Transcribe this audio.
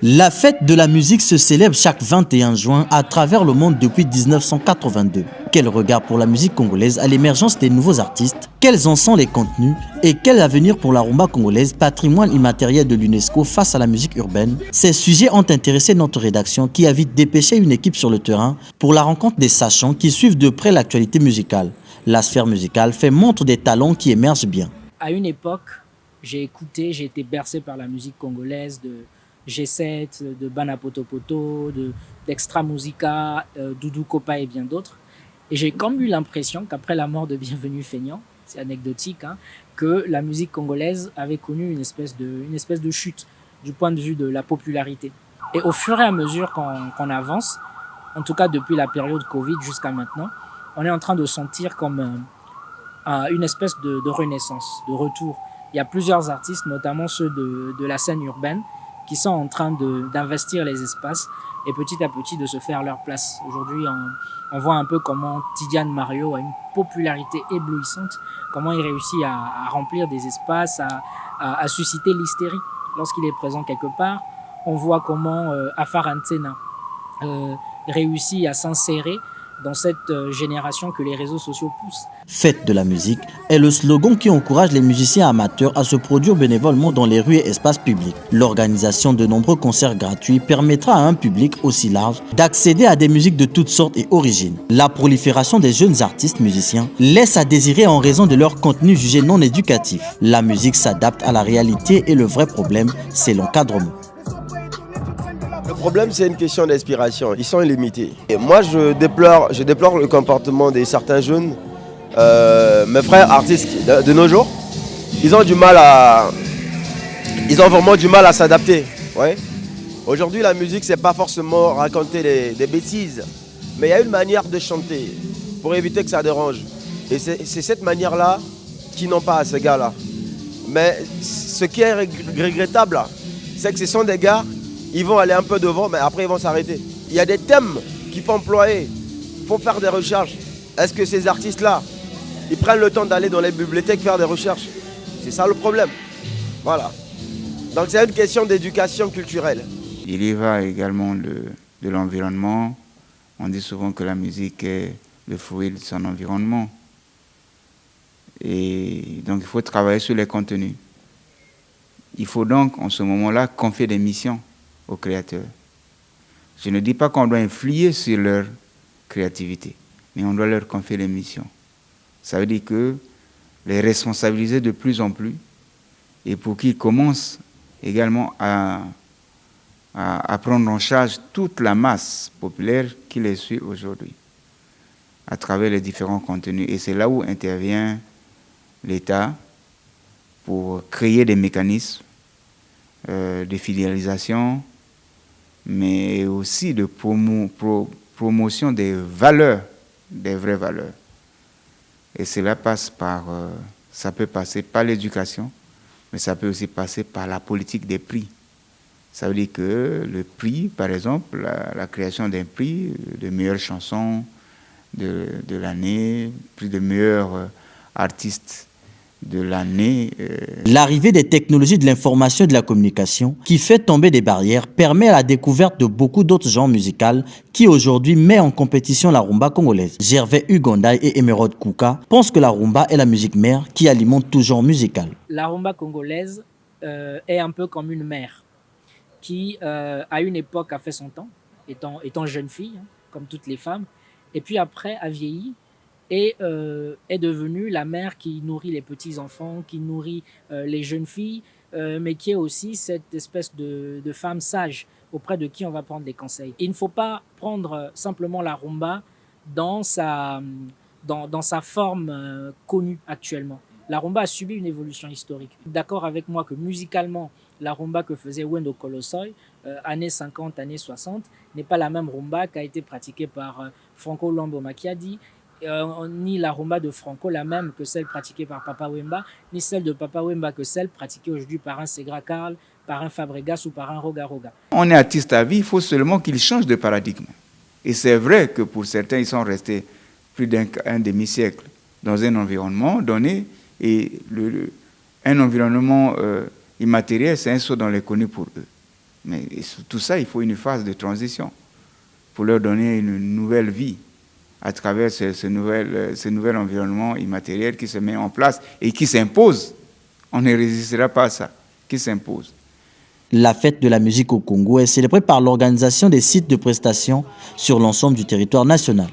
La fête de la musique se célèbre chaque 21 juin à travers le monde depuis 1982. Quel regard pour la musique congolaise à l'émergence des nouveaux artistes? Quels en sont les contenus? Et quel avenir pour la rumba congolaise, patrimoine immatériel de l'UNESCO face à la musique urbaine? Ces sujets ont intéressé notre rédaction qui a vite dépêché une équipe sur le terrain pour la rencontre des sachants qui suivent de près l'actualité musicale. La sphère musicale fait montre des talents qui émergent bien. À une époque, j'ai été bercé par la musique congolaise de G7, de Bana Poto Poto, d'Extra Musica, Doudou Kopa et bien d'autres. Et j'ai quand même eu l'impression qu'après la mort de Bienvenu Feignant, c'est anecdotique, hein, que la musique congolaise avait connu une espèce de chute du point de vue de la popularité. Et au fur et à mesure qu'on avance, en tout cas depuis la période Covid jusqu'à maintenant, on est en train de sentir comme une espèce de renaissance, de retour. Il y a plusieurs artistes, notamment ceux de la scène urbaine, qui sont en train d'investir les espaces et petit à petit de se faire leur place. Aujourd'hui, on voit un peu comment Tidiane Mario a une popularité éblouissante, comment il réussit à remplir des espaces, à susciter l'hystérie lorsqu'il est présent quelque part. On voit comment Afar Antsena réussit à s'insérer dans cette génération que les réseaux sociaux poussent. Fête de la musique est le slogan qui encourage les musiciens amateurs à se produire bénévolement dans les rues et espaces publics. L'organisation de nombreux concerts gratuits permettra à un public aussi large d'accéder à des musiques de toutes sortes et origines. La prolifération des jeunes artistes musiciens laisse à désirer en raison de leur contenu jugé non éducatif. La musique s'adapte à la réalité et le vrai problème, c'est l'encadrement. Le problème, c'est une question d'inspiration. Ils sont illimités. Et moi, je déplore le comportement de certains jeunes, mes frères artistes de nos jours. Ils ont vraiment du mal à s'adapter. Ouais. Aujourd'hui, la musique, c'est pas forcément raconter des bêtises, mais il y a une manière de chanter pour éviter que ça dérange. Et c'est cette manière-là qu'ils n'ont pas à ces gars-là. Mais ce qui est regrettable, c'est que ce sont des gars. Ils vont aller un peu devant, mais après ils vont s'arrêter. Il y a des thèmes qu'il faut employer, il faut faire des recherches. Est-ce que ces artistes-là, ils prennent le temps d'aller dans les bibliothèques faire des recherches? C'est ça le problème. Voilà. Donc c'est une question d'éducation culturelle. Il y va également de l'environnement. On dit souvent que la musique est le fruit de son environnement. Et donc il faut travailler sur les contenus. Il faut donc en ce moment-là confier des missions aux créateurs. Je ne dis pas qu'on doit influer sur leur créativité, mais on doit leur confier les missions. Ça veut dire que les responsabiliser de plus en plus et pour qu'ils commencent également à prendre en charge toute la masse populaire qui les suit aujourd'hui à travers les différents contenus. Et c'est là où intervient l'État pour créer des mécanismes de fidélisation, mais aussi de promotion des valeurs, des vraies valeurs. Et cela passe ça peut passer par l'éducation, mais ça peut aussi passer par la politique des prix. Ça veut dire que le prix, par exemple, la création d'un prix de meilleure chanson de l'année, prix de meilleur artiste de l'année. L'arrivée des technologies de l'information et de la communication qui fait tomber des barrières permet la découverte de beaucoup d'autres genres musicaux qui aujourd'hui met en compétition la rumba congolaise. Gervais Ugondaï et Emeraude Kouka pensent que la rumba est la musique mère qui alimente tout genre musical. La rumba congolaise est un peu comme une mère qui, à une époque, a fait son temps, étant jeune fille, hein, comme toutes les femmes, et puis après a vieilli et est devenue la mère qui nourrit les petits-enfants, qui nourrit les jeunes filles, mais qui est aussi cette espèce de femme sage auprès de qui on va prendre des conseils. Il ne faut pas prendre simplement la rumba dans sa forme connue actuellement. La rumba a subi une évolution historique. D'accord avec moi que musicalement, la rumba que faisait Wendo Kolossoy, années 50, années 60, n'est pas la même rumba qui a été pratiquée par Franco Luambo Makiadi, ni la rumba de Franco la même que celle pratiquée par Papa Wemba, ni celle de Papa Wemba que celle pratiquée aujourd'hui par un Segra Karl, par un Fabregas ou par un Roga Roga. On est artiste à vie, il faut seulement qu'ils changent de paradigme. Et c'est vrai que pour certains, ils sont restés plus d'un demi-siècle dans un environnement donné, et un environnement immatériel, c'est un saut dans l'inconnu pour eux. Mais tout ça, il faut une phase de transition pour leur donner une nouvelle vie à travers ce nouvel environnement immatériel qui se met en place et qui s'impose. On ne résistera pas à ça, qui s'impose. La fête de la musique au Congo est célébrée par l'organisation des sites de prestations sur l'ensemble du territoire national.